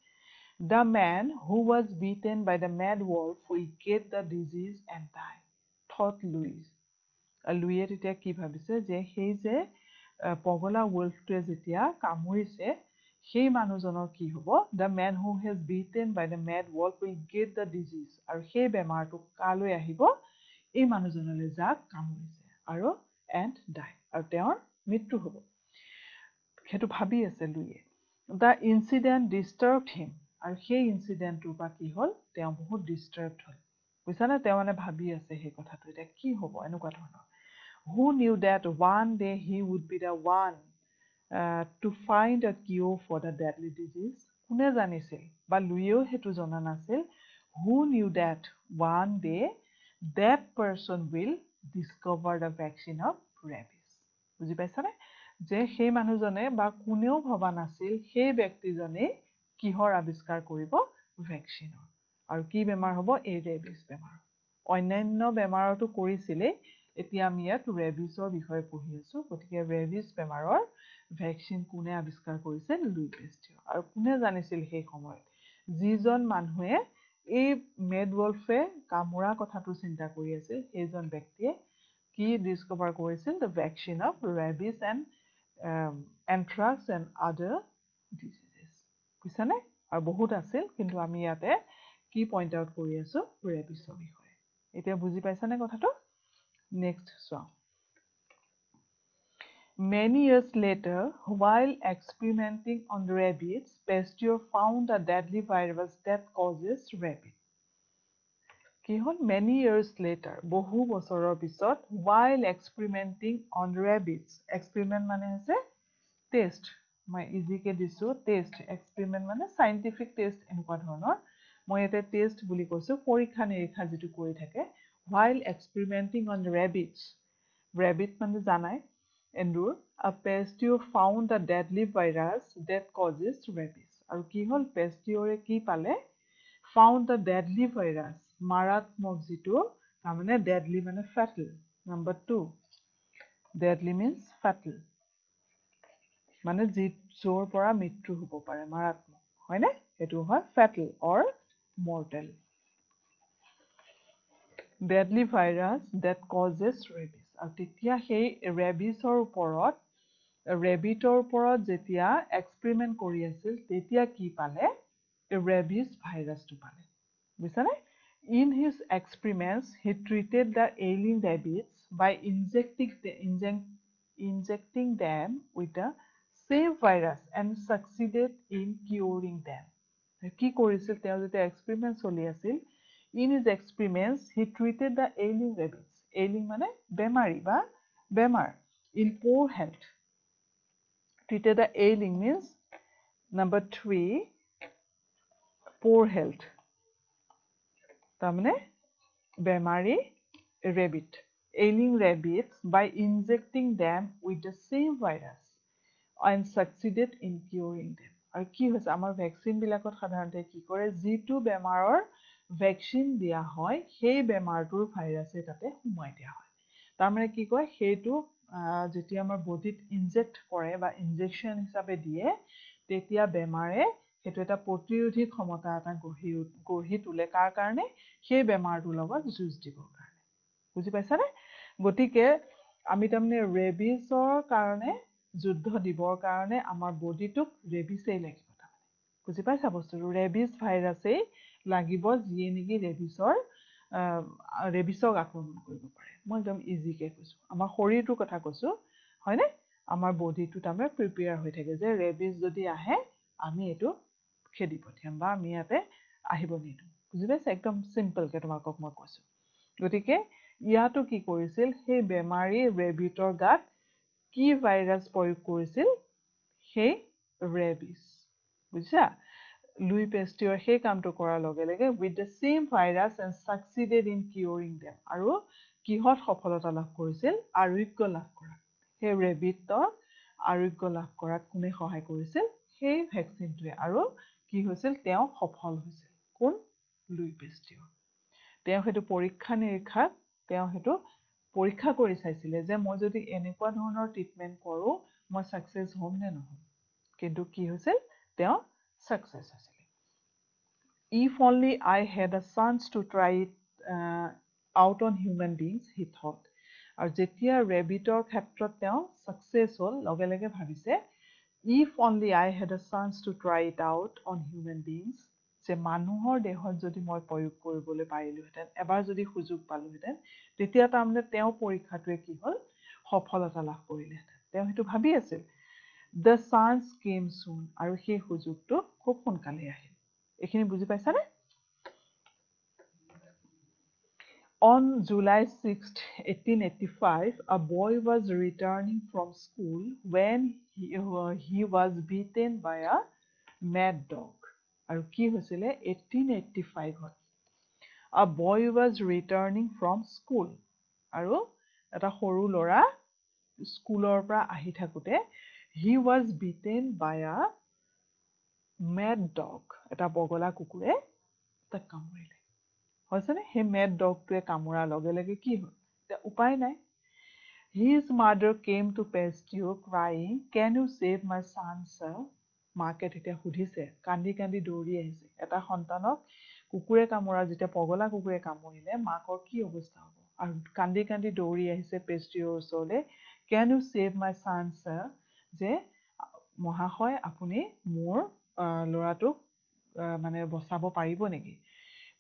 The man who was beaten by the mad wolf will get the disease and die thought Louis লুইয়ে তেতিয়া কি ভাবিছে যে সেই যে পগলা wolfটোৱে যেতিয়া কামুৰিছে সেই মানুহজনৰ কি হ'ব The man who has beaten by the mad wolf will get the disease আৰু সেই বেমাৰটো কালৈ আহিব এই মানুহজনলৈ যাক কামুৰিছে আৰু and die আৰু তেওঁৰ মৃত্যু হ'ব সেইটো ভাবি আছে লুইয়ে The incident disturbed him আৰু সেই ইনসিডেন্টটোৰ পৰা কি হ'ল তেওঁ বহুত ডিস্টাৰ্বড হ'ল বুজিছানে তেওঁ মানে ভাবি আছে সেই কথাটো এতিয়া কি হ'ব এনেকুৱা ধৰণৰ Who knew that one day he would be the one to find a cure for the deadly disease? কোনে জানিছিল বা লুইয়েও সেইটো জনা নাছিল Who knew that one day that person will discover the vaccine of rabies? বুজি পাইছানে যে সেই মানুহজনে বা কোনেও ভবা নাছিল সেই ব্যক্তিজনে কিহৰ আৱিষ্কাৰ কৰিব ভেকচিনৰ আৰু কি বেমাৰ হ'ব এই ৰেবিছ বেমাৰ অন্যান্য বেমাৰটো কৰিছিলে এতিয়া আমি ইয়াত ৰেবিছৰ বিষয়ে পঢ়ি আছো গতিকে ৰেবিছ বেমাৰৰ ভেকচিন কোনে আৱিষ্কাৰ কৰিছিল লুই পেষ্টিয়ৰ আৰু কোনে জানিছিল সেই সময়ত যিজন মানুহে এই মেডৱল্ফে কামুৰা কথাটো চিন্তা কৰি আছিল সেইজন ব্যক্তিয়ে কি ডিস্কভাৰ কৰিছিল the vaccine of rabies and anthrax and other diseases বুজিছানে আৰু বহুত আছিল কিন্তু আমি ইয়াতে কি পইণ্ট আউট কৰি আছো ৰেবিছৰ বিষয়ে এতিয়া বুজি পাইছানে কথাটো নেক্সট চোৱা Many years later, while experimenting on rabbits, Pasteur found a deadly virus that causes rabies. কি হ'ল many years later, বহু বছৰৰ পিছত, while experimenting on rabbits, experiment মানে হৈছে টেষ্ট মই ইজিকে দিছো টেষ্ট এক্সপেৰিমেণ্ট মানে সাইন্টিফিক টেষ্ট এনেকুৱা ধৰণৰ মই এটা টেষ্ট বুলি কৈছো পৰীক্ষা নিৰীক্ষা যেটো কৰি থাকে while experimenting on rabbits rabbit মানে জানাই এন্দুৰ a Pasteur found a deadly virus that causes rabies আৰু কি হ'ল পেষ্টিয়ৰে কি পালে found the deadly virus মাৰাত্মক যেটো মানে deadly মানে fatal number 2 deadly means fatal মানে য'ৰ পৰা মৃত্যু হ'ব পাৰে মাৰাত্মক হয়নে এটো হয় fatal or mortal deadly virus that causes rabies আৰু তেতিয়া সেই ৰেবিছৰ ওপৰত যেতিয়া এক্সপেৰিমেন্ট কৰি আছিল তেতিয়া কি পালে ৰেবিছ ভাইৰাছটো পালে বুজিছানে in his experiments he treated the ailing rabbits by injecting them with the same virus and succeeded in curing them কি কৰিছিল তেওঁ যেতিয়া এক্সপেৰিমেন্ট চলি আছিল in his experiments he treated the ailing rabbits ailing মানে বেমাৰী বা বেমাৰ in poor health treated the ailing means number 3 poor health তাৰমানে বেমাৰী rabbit ailing rabbits by injecting them with the same virus and succeeded in curing them আৰু কি হৈছে আমাৰ ভ্যাকচিন বিলাকত সাধাৰণতে কি কৰে জিটু বেমাৰৰ ভ্যাকচিন দিয়া হয় সেই বেমাৰটোৰ ভাইৰাছে তাতে সোমাই দিয়া হয় তাৰমানে কি কয় সেইটো যেতিয়া আমাৰ বডিত ইনজেক্ট কৰে বা ইনজেকচন হিচাপে দিয়ে তেতিয়া বেমাৰে সেইটো এটা প্ৰতিৰোধী ক্ষমতা এটা গঢ়ি তোলে কাৰ কাৰণে সেই বেমাৰটোৰ লগত যুঁজ দিবৰ কাৰণে বুজি পাইছানে গতিকে আমি তাৰমানে ৰেবিছৰ কাৰণে যুদ্ধ দিবৰ কাৰণে আমাৰ বডিটোক ৰেবিছেই লাগিব তাৰমানে বুজি পাইছা বস্তুটো ৰেবিছ ভাইৰাছেই লাগিব যিয়ে নেকি ৰেবিছক আক্ৰমণ কৰিব পাৰে মই একদম ইজিকে কৈছো আমাৰ শৰীৰটোৰ কথা কৈছো হয়নে আমাৰ বডিটো তাৰমানে প্ৰিপেয়াৰ হৈ থাকে যে ৰেবিছ যদি আহে আমি এটো খেদি পঠিয়াম বা আমি ইয়াতে আহিব নিদো বুজি পাইছা একদম সিম্পলকে তোমাকক মই কৈছো গতিকে ইয়াতো কি কৰিছিল সেই বেমাৰী ৰেবিটৰ গাত কি ভাইৰাছ প্ৰয়োগ কৰিছিল সেই ৰেবিছ বুজিছা লুই পেষ্টিয়ৰ সেই কামটো কৰাৰ লগে লগে with the same virus and succeeded in curing them আৰু কিহত সফলতা লাভ কৰিছিল আৰোগ্য লাভ কৰা সেই ৰেবিটৰ আৰোগ্য লাভ কৰাত কোনে সহায় কৰিছিল সেই ভ্যাকচিনটোৱে আৰু কি হৈছিল তেওঁ সফল হৈছিল কোন লুই পেষ্টিয়ৰ তেওঁ হেতু পৰীক্ষা নিৰীক্ষাত তেওঁ হেতু পৰীক্ষা কৰি চাইছিলে যে মই যদি এনেকুৱা ধৰণৰ ট্ৰিটমেণ্ট কৰোঁ মই ছাকচেছ হ'ম নে নহ'ম কিন্তু কি হৈছিল তেওঁ ছাকচেছ হৈছিল if only I had a chance to try it out on human beings he thought আৰু যেতিয়া ৰেবিটৰ ক্ষেত্ৰত তেওঁ ছাকচেছ হ'ল লগে লগে ভাবিছে if only I had a chance to try it out on human beings যে মানুহৰ দেহত যদি মই প্ৰয়োগ কৰিবলৈ পাৰিলোহেঁতেন এবাৰ যদি সুযোগ পালোহেঁতেন তেতিয়া তাৰমানে তেওঁ পৰীক্ষাটোৱে কি হ'ল সফলতা লাভ কৰিলেহেঁতেন তেওঁ সেইটো ভাবি আছিল the chance came soon আৰু সেই সুযোগটো খুব সোনকালে আহিল এইখিনি বুজি পাইছানে On July 6th, 1885, a boy was returning from school when he was beaten by a mad dog. আৰু কি হৈছিলে 1885 A boy was returning from school. আৰু এটা সৰু ল'ৰা স্কুলৰ পৰা আহি থাকোতে he was beaten by a mad dog. এটা বগলা কুকুৰে তাক কামুৰিলে হৈছেনে সেই মেড ডগটোৱে কামুৰাৰ লগে লগে কি হ'ল এতিয়া উপায় নাই his mother came to Pastio crying can you save my son sir মাকে তেতিয়া সুধিছে কান্দি কান্দি দৌৰি আহিছে এটা সন্তানক কুকুৰে কামুৰা যেতিয়া পগলা কুকুৰে কামুৰিলে মাকৰ কি অৱস্থা হ'ব আৰু কান্দি কান্দি দৌৰি আহিছে পেষ্ট্ৰিঅৰ ওচৰলৈ can you save my son sir যে মহাশয় আপুনি মোৰ ল'ৰাটোক মানে বচাব পাৰিব নেকি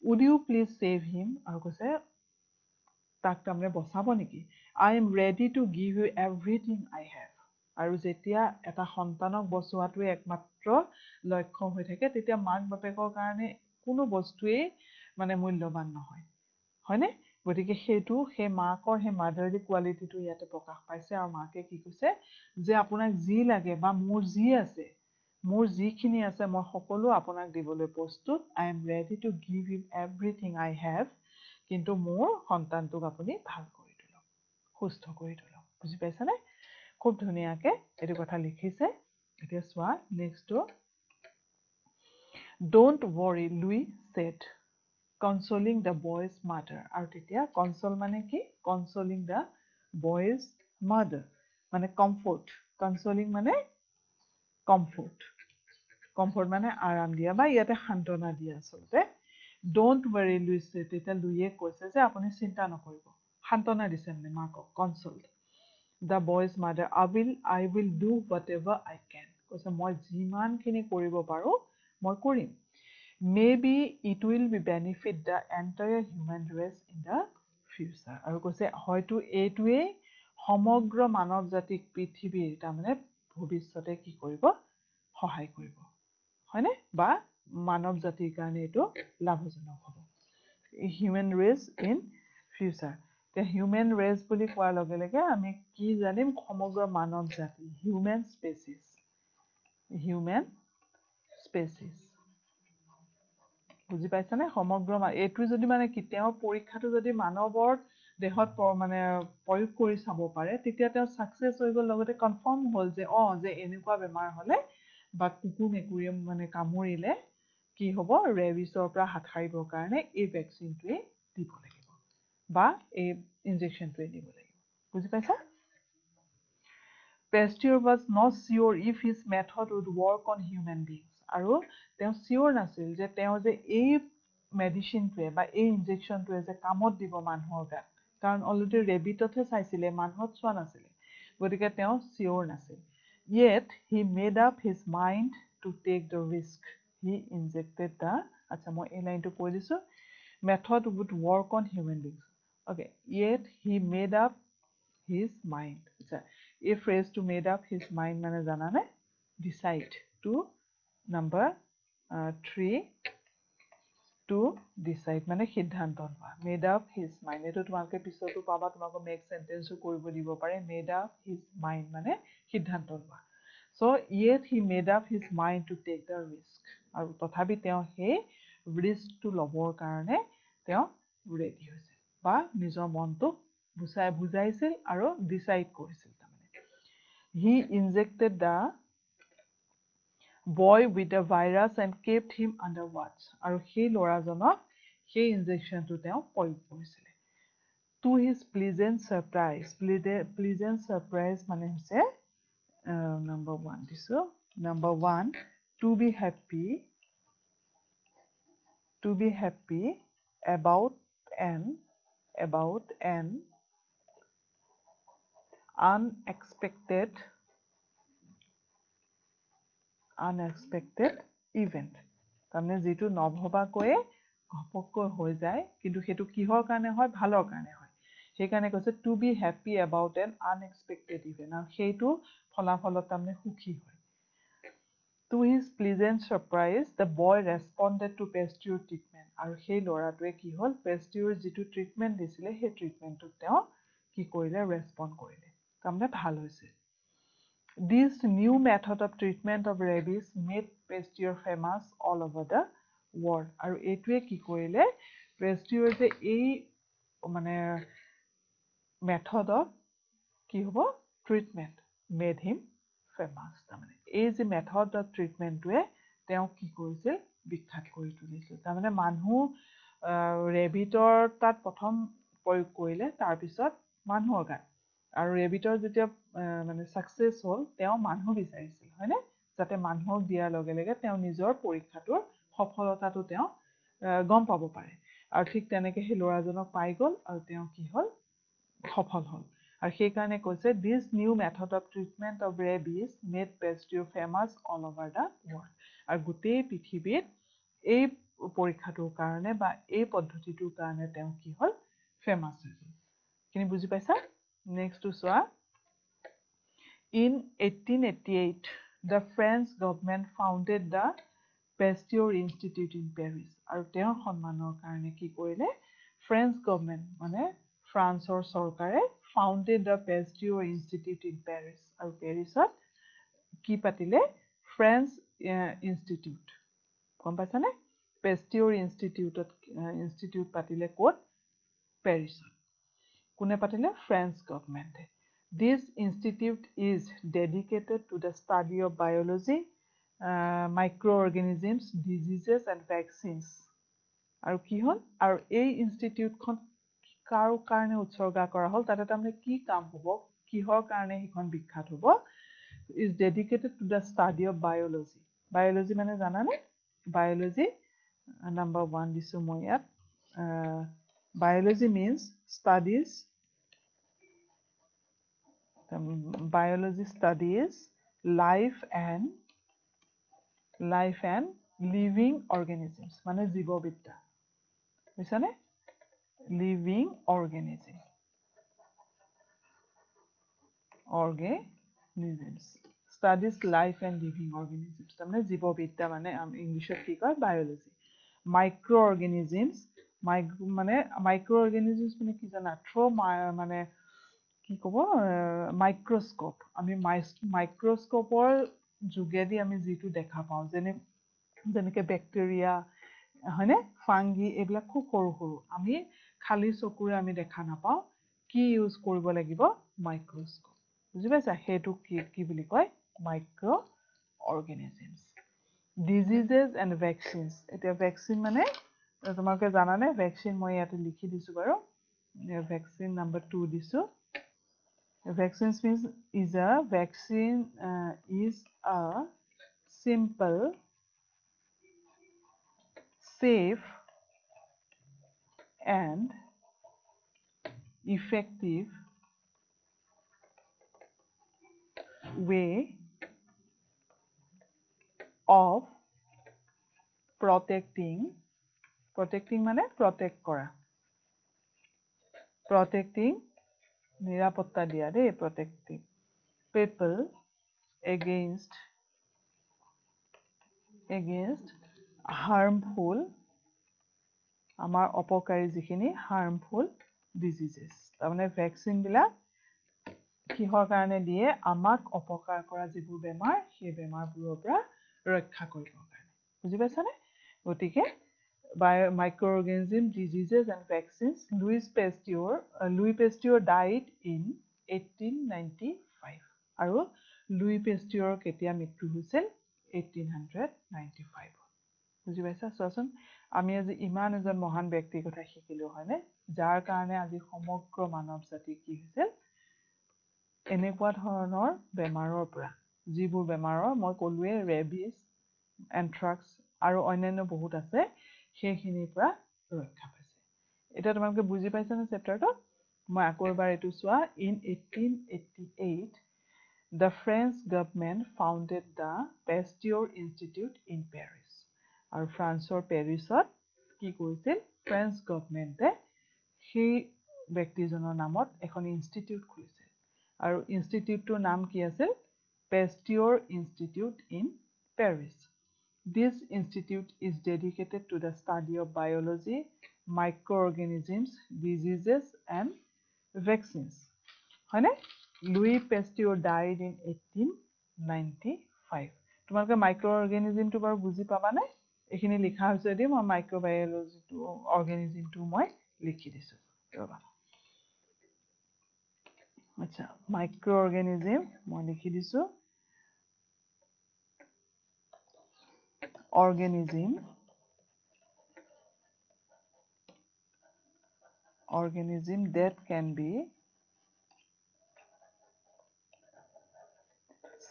Would you please save him? আৰু কৈছে তাক তাৰমানে বচাব নেকি I am ready to give you everything I have. আৰু যেতিয়া এটা সন্তানক বচোৱাটোৱে একমাত্ৰ লক্ষ্য হৈ থাকে তেতিয়া মাক বাপেকৰ কাৰণে কোনো বস্তুৱেই মানে মূল্যৱান নহয় হয়নে গতিকে সেইটো সেই মাকৰ সেই মাদাৰলি কোৱালিটিটো ইয়াতে প্ৰকাশ পাইছে আৰু মাকে কি কৈছে যে আপোনাক যি লাগে বা মোৰ যি আছে মোৰ যিখিনি আছে মই সকলো আপোনাক দিবলৈ প্ৰস্তুত I am ready to give him everything I have কিন্তু মোৰ সন্তানটোক আপুনি ভাল কৰি তোলক সুস্থ কৰি তোলক বুজি পাইছানে খুব ধুনীয়াকে এইটো কথা লিখিছে এতিয়া চোৱা নেক্সটটো Don't worry Louis said consoling the boy's mother আৰু তেতিয়া console মানে কি consoling the boy's mother মানে comfort consoling মানে comfort কমফৰ্ট মানে আৰাম দিয়া বা ইয়াতে সান্তনা দিয়া আচলতে ডোন্ট ৱেৰি লুইছ তেতিয়া লুইয়ে কৈছে যে আপুনি চিন্তা নকৰিব সান্তনা দিছে মানে মাকক consult the boy's mother I will do whatever I can কৈছে মই যিমানখিনি কৰিব পাৰোঁ মই কৰিম maybe it will be benefit the entire human race in the future আৰু কৈছে হয়তো এইটোৱেই সমগ্ৰ মানৱ জাতিক পৃথিৱীৰ তাৰমানে ভৱিষ্যতে কি কৰিব সহায় কৰিব হয়নে বা মানৱ জাতিৰ কাৰণে এইটো লাভজনক হ'ব হিউমেন ৰেচ ইন ফিউচাৰ এতিয়া হিউমেন ৰেচ বুলি কোৱাৰ লগে লগে আমি কি জানিম সমগ্ৰ মানৱ জাতি হিউমেন স্পেচিছ বুজি পাইছানে সমগ্ৰ এইটো যদি মানে কি তেওঁৰ পৰীক্ষাটো যদি মানৱৰ দেহত মানে প্ৰয়োগ কৰি চাব পাৰে তেতিয়া তেওঁ ছাকচেছ হৈ গ'ল লগতে কনফাৰ্ম হ'ল যে এনেকুৱা বেমাৰ হ'লে বা কুকুৰ মেকুৰীয়ে মানে কামুৰিলে কি হ'ব ৰেবিছৰ পৰা হাত সাৰিবৰ কাৰণে এই ভেকচিনটোৱে দিব লাগিব বা এই ইনজেকশ্যনটোৱে দিব লাগিব বুজি পাইছা Pasteur was not sure if his method would work on human beings আৰু তেওঁ চিয়ৰ নাছিল যে তেওঁ যে এই মেডিচিনটোৱে বা এই ইনজেকশ্যনটোৱে যে কামত দিব মানুহৰ গাত কাৰণ অলৰেডি ৰেবিটতহে চাইছিলে মানুহত চোৱা নাছিলে গতিকে তেওঁ চিয়ৰ নাছিল Yet he made up his mind to take the risk. He injected the আচ্ছা মই এই লাইনটো কৈ দিছো method would work on human beings. Okay. Yet he made up his mind. আচ্ছা এই phrase to made up his mind মানে জানানে decide to number 3 to decide মানে সিদ্ধান্ত লোৱা made up his mind এইটো তোমালোকে পিছতো পাবা তোমালোকক next sentence কৰিব দিব পাৰে made up his mind মানে সিদ্ধান্ত লোৱা so yet he made up his mind to take the risk আৰু তথাপি তেওঁ সেই ৰিস্কটো ল'বৰ কাৰণে তেওঁ ৰেডি হৈছিল বা নিজৰ মনটোক বুজাইছিল আৰু ডিচাইড কৰিছিল তাৰমানে he injected the boy with a virus and kept him under watch আৰু সেই ল'ৰাজনক সেই ইনজেকশ্যনটো তেওঁ প্ৰয়োগ কৰিছিলে to his pleasant surprise মানে হৈছে number 1 দিছো number 1 to be happy about an unexpected event তাৰমানে যেটো নভবাকৈ ঘপককৈ হৈ যায় কিন্তু হেতু কিহৰ কাৰণে হয় ভালৰ কাৰণে হয় সেই কাৰণে কৈছে to be happy about an unexpected event আৰু হেতু ফলাফলত তাৰমানে সুখী হয় to his pleasant surprise the boy responded to Pasteur's treatment আৰু সেই লৰাটোৱে কি হল Pasteur's যেটো ট্ৰিটমেন্ট দিছিলে সেই ট্ৰিটমেন্টটো তেওঁ কি কৰিলে ৰেসপন্ড কৰিলে তাৰমানে ভাল হৈছে This new method of treatment of rabies made Pasteur famous all over the world. আৰু এইটোৱে কি কৰিলে Pasteur যে এই মানে method of কি হ'ব treatment made him famous তাৰমানে এই যে method of treatmentটোৱে তেওঁ কি কৰিছিল বিখ্যাত কৰি তুলিছিল তাৰমানে মানুহ ৰেবিটৰ তাত প্ৰথম প্ৰয়োগ কৰিলে তাৰ পিছত মানুহৰ গাত আৰু ৰেবিটৰ যেতিয়া মানে সাকসেস হল তেওঁ মানুহ বিচাৰিছিল হয়নে যাতে মানুহক দিয়াৰ লগে লগে তেওঁ নিজৰ পৰীক্ষাটোৰ সফলতাটো তেওঁ গম পাব পাৰে আৰু ঠিক তেনেকৈ সেই লৰাজনক পাই গল আৰু তেওঁ কি হল সফল হল আৰু সেই কাৰণে কৈছে this new method of treatment of rabies made Pasteur famous all over the world আৰু গোটেই পৃথিৱীত এই পৰীক্ষাটোৰ কাৰণে বা এই পদ্ধতিটোৰ কাৰণে তেওঁ কি হল ফেমাস হৈছিল কিনি বুজি পাইছা Next to Swa. In 1888, the French government founded the Pasteur Institute in Paris. আৰু তেওঁৰ সন্মানৰ কাৰণে কি কৰিলে French government মানে ফ্ৰান্সৰ চৰকাৰে founded the Pasteur Institute in Paris. আৰু পেৰিছত কি পাতিলে French Institute. গম পাইছানে Pasteur Institute পাতিলে ক'ত পেৰিছত কোনে পাতিলে French government This institute is dedicated to the study of biology microorganisms diseases and vaccines আৰু কি হল আৰু এই ইনষ্টিটিউটখন কাৰো কাৰণে উৎসৰ্গা কৰা হল তাতে তাৰমানে কি কাম হ'ব কিহৰ কাৰণে হিখন বিখ্যাত হ'ব is dedicated to the study of biology মানে জানানে biology number 1 দিছো মই ইয়াত biology means studies life and living organisms মানে জীৱবিদ্যা বুজিছানে living organisms studies life and living organisms তাৰমানে জীৱবিদ্যা মানে ইংলিছত কি কয় biology microorganisms মানে microorganisms মানে কি জানা মানে কি কব মাইক্ৰোস্কোপ আমি মাইক্ৰোস্কোপৰ যোগেদি আমি যেটো দেখা পাও যেনেকৈ ব্যাকটেৰিয়া হয়নে ফাংগি এইবিলাক খুব সৰু সৰু আমি খালি চকুৰে আমি দেখা নাপাও কি ইউজ কৰিব লাগিব মাইক্ৰোস্কোপ বুজি পাইছা হেতু কি বুলি কয় মাইক্ৰোঅৰ্গানিজমছ diseases and vaccines এতিয়া ভ্যাকচিন মানে তোমাকে জানানে ভ্যাকচিন মই ইয়াতে লিখি দিছো বাৰু ভ্যাকচিন নাম্বাৰ 2 দিছো Vaccines means vaccine is a simple, safe, and effective way of protecting মানে protect কৰা protecting নিৰাপত্তা দিয়া দেই protecting people against harmful আমাৰ অপকাৰী যিখিনি harmful diseases তাৰমানে ভ্যাকচিন বিলাক কিহৰ কাৰণে দিয়ে আমাক অপকাৰ কৰা যিবোৰ বেমাৰ সেই বেমাৰবোৰৰ পৰা ৰক্ষা কৰিবৰ কাৰণে বুজি পাইছানে গতিকে microorganism diseases and vaccines Louis Pasteur died in 1895 আৰু Louis Pasteur কেতিয়া মৃত্যু হৈছিল 1895 বুজি পাইছা চোৱাচোন আমি আজি ইমান এজন মহান ব্যক্তিৰ কথা শিকিলো হয়নে যাৰ কাৰণে আজি সমগ্ৰ মানৱ জাতি কি হৈছিল এনেকুৱা ধৰণৰ বেমাৰৰ পৰা যিবোৰ বেমাৰৰ মই ক'লোৱে ৰেবিছ এন্থ্ৰাক্স আৰু অন্যান্য বহুত আছে সেইখিনিৰ পৰা ৰক্ষা পাইছে এতিয়া তোমালোকে বুজি পাইছানে চেপ্টাৰটো মই আকৌ এবাৰ এইটো চোৱা in 1888 the French government founded the Pasteur Institute in Paris আৰু ফ্ৰান্সৰ পেৰিছত কি কৰিছিল ফ্ৰেঞ্চ গভৰ্ণমেণ্টে সেই ব্যক্তিজনৰ নামত এখন ইনষ্টিটিউট খুলিছিল আৰু ইনষ্টিটিউটটোৰ নাম কি আছিল Pasteur institute in Paris This institute is dedicated to the study of biology, microorganisms, diseases, and vaccines. হয়নে Louis Pasteur died in 1895. তোমালোকে মাইক্ৰ'অৰ্গেনিজমটো বাৰু বুজি পাবানে এইখিনি লিখা হৈছে যদি মই মাইক্ৰ'বায়'লজিটো অৰ্গেনিজমটো মই লিখি দিছোঁ ৰ'বা আচ্ছা মাইক্ৰ'অৰ্গেনিজম মই লিখি দিছোঁ organism that can be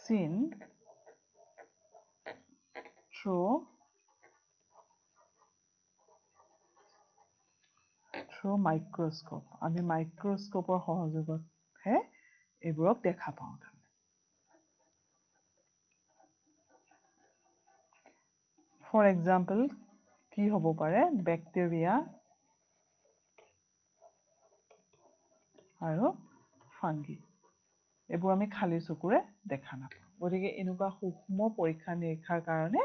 seen through microscope আমি মাইক্ৰস্কোপৰ সহযোগতহে এইবোৰক দেখা পাওঁ ফৰ এক্সাম্পল কি হ'ব পাৰে বেক্টেৰিয়া আৰু ফাংগি এইবোৰ আমি খালী চকুৰে দেখা নাপাওঁ গতিকে এনেকুৱা সূক্ষ্ম পৰীক্ষা নিৰীক্ষাৰ কাৰণে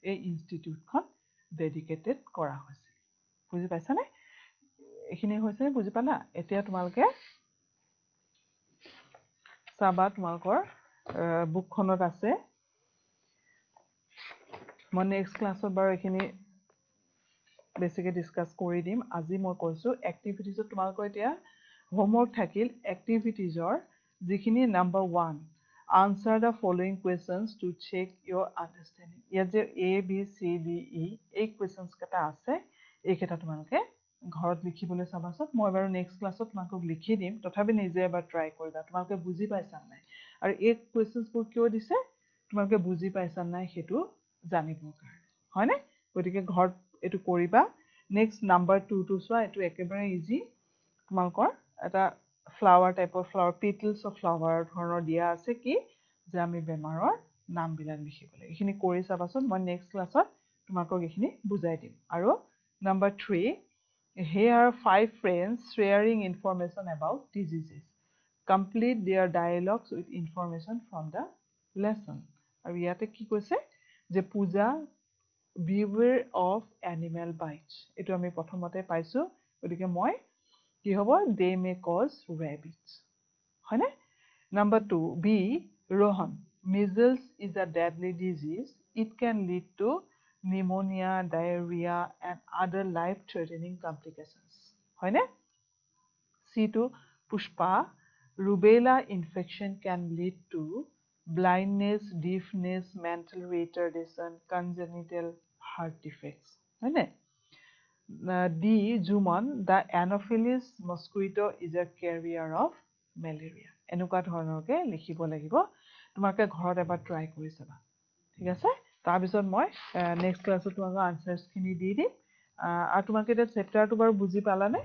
এই ইনষ্টিটিউটখন ডেডিকেটেড কৰা হৈছিল বুজি পাইছানে এইখিনি হৈছে বুজি পালা এতিয়া তোমালোকে চাবা তোমালোকৰ বুকখনত আছে মই নেক্সট ক্লাছত বাৰু এইখিনি বেছিকৈ ডিছকাছ কৰি দিম আজি মই কৈছোঁ এক্টিভিটিজত তোমালোকৰ এতিয়া হোমৱৰ্ক থাকিল এক্টিভিটিজৰ যিখিনি number 1 answer the following questions to check your understanding ইয়াত যে A B C D E এই questions কেইটা আছে এইকেইটা তোমালোকে ঘৰত লিখিবলৈ চাবাচোন মই বাৰু নেক্সট ক্লাছত তোমালোকক লিখি দিম তথাপি নিজে এবাৰ ট্ৰাই কৰিবা তোমালোকে বুজি পাইছা নাই আৰু এই কুৱেশ্যনছবোৰ কিয় দিছে তোমালোকে বুজি পাইছা নাই সেইটো জানিবৰ কাৰণে হয়নে গতিকে ঘৰত এইটো কৰিবা নেক্সট নাম্বাৰ 2 টো চোৱা এইটো একেবাৰে ইজি তোমালোকৰ এটা ফ্লাৱাৰ টাইপৰ ফ্লাৱাৰ পিটলছ অফ ফ্লাৱাৰ ধৰণৰ দিয়া আছে কি যে আমি বেমাৰৰ নামবিলাক লিখিব লাগে এইখিনি কৰি চাবাচোন মই নেক্সট ক্লাছত তোমালোকক এইখিনি বুজাই দিম আৰু number 3 here are 5 friends sharing information about diseases complete their dialogues with information from the lesson আৰু ইয়াতে কি কৈছে যে পূজা beware of animal bites এইটো আমি প্ৰথমতে পাইছো গতিকে মই কি হ'ব they may cause rabies হয়নে number 2 B Rohan measles is a deadly disease it can lead to pneumonia diarrhea and other life threatening complications হয়নে C2 Pushpa rubella infection can lead to blindness deafness mental retardation congenital heart defects হয়নে D. Juman, the Anopheles mosquito is a carrier of malaria. এনেকুৱা ধৰণৰকে লিখিব লাগিব তোমালোকে ঘৰত এবাৰ ট্ৰাই কৰি চাবা ঠিক আছে তাৰপিছত মই নেক্সট ক্লাছত তোমালোকৰ আনচাৰ্ছখিনি দি দিম আৰু তোমালোকে এতিয়া চেপ্টাৰটো বাৰু বুজি পালানে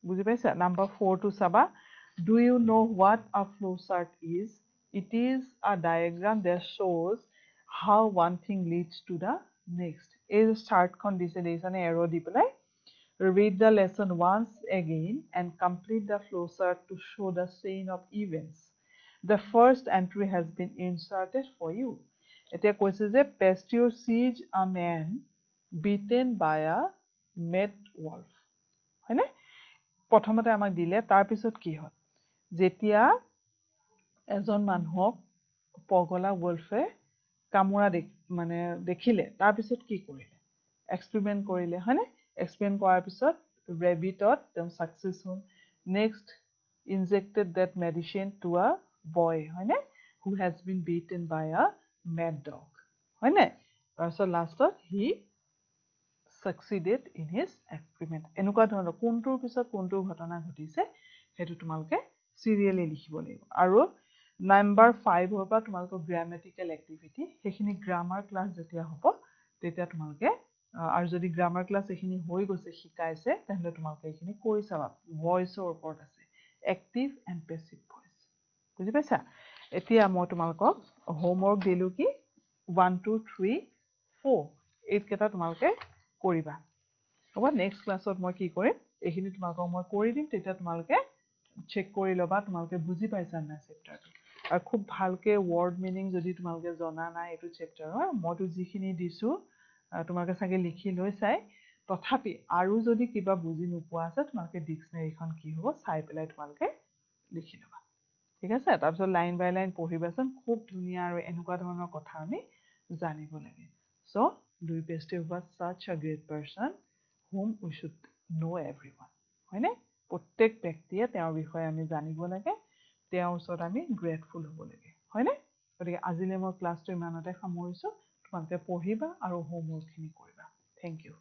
বুজি পাইছা নাম্বাৰ 4 টো চাবা Do you know what a flowchart is? It is a diagram that shows how one thing leads to the next. এই চাৰ্টখন দিছে দেখিছানে এৰো দি পেলাই read the lesson once again and complete the flowchart to show the chain of events. The first entry has been inserted for you. এতিয়া কৈছে যে Pasteur sees a man beaten by a mad wolf. হয়নে প্ৰথমতে আমাক দিলে তাৰপিছত কি হ'ল যেতিয়া এজন মানুহক পগলা wolf-এ কামোৰা মানে দেখিলে তাৰপিছত কি কৰিলে এক্সপেৰিমেণ্ট কৰিলে হয়নে এক্সপেৰিমেণ্ট কৰাৰ পিছত ৰেবিটত তেওঁ ছাকচেছ হ'ল next injected that medicine to a boy হয়নে who has been bitten by a mad dog হয়নে তাৰপিছত লাষ্টত হি succeeded in his experiment. এনেকুৱা ধৰণৰ কোনটোৰ পিছত কোনটো ঘটনা ঘটিছে সেইটো তোমালোকে সিৰিয়ালি লিখিব লাগিব আৰু নাম্বাৰ 5 ৰ পৰা তোমালোকৰ গ্ৰামেটিকেল এক্টিভিটি সেইখিনি গ্ৰামাৰ ক্লাছ যেতিয়া হ'ব তেতিয়া তোমালোকে আৰু যদি গ্ৰামাৰ ক্লাছ এইখিনি হৈ গৈছে শিকাইছে তেন্তে তোমালোকে এইখিনি কৰি চাবা ভয়েসৰ ওপৰত আছে এক্টিভ এণ্ড পেছিভ ভয়েস বুজি পাইছা এতিয়া মই তোমালোকক হোমৱৰ্ক দিলো কি 1 2 3 4 এইকেইটা তোমালোকে কৰিবা হ'ব নেক্সট ক্লাছত মই কি কৰিম এইখিনি তোমালোকক মই কৰি দিম তেতিয়া তোমালোকে চেক কৰি ল'বা তোমালোকে বুজি পাইছা নাই চেপ্টাৰটো আৰু খুব ভালকে ৱৰ্ড মিনিং যদি তোমালোকে জনা নাই এইটো চেপ্টাৰৰ মইতো যিখিনি দিছো তোমালোকে চাগে লিখি লৈ চাই তথাপি আৰু যদি কিবা বুজি নোপোৱা আছে তোমালোকে ডিক্সনেৰীখন কি হ'ব চাই পেলাই তোমালোকে লিখি ল'বা ঠিক আছে তাৰপিছত লাইন বাই লাইন পঢ়িবাচোন খুব ধুনীয়া আৰু এনেকুৱা ধৰণৰ কথা আমি জানিব লাগে so Louis Pasteur was such a great person whom we should know everyone হয়নে প্ৰত্যেক ব্যক্তিয়ে তেওঁৰ বিষয়ে আমি জানিব লাগে তেওঁৰ ওচৰত আমি গ্ৰেটফুল হ'ব লাগে হয়নে গতিকে আজিলৈ মই ক্লাছটো ইমানতে সামৰিছো তোমালোকে পঢ়িবা আৰু হোমৱৰ্কখিনি কৰিবা থেংক ইউ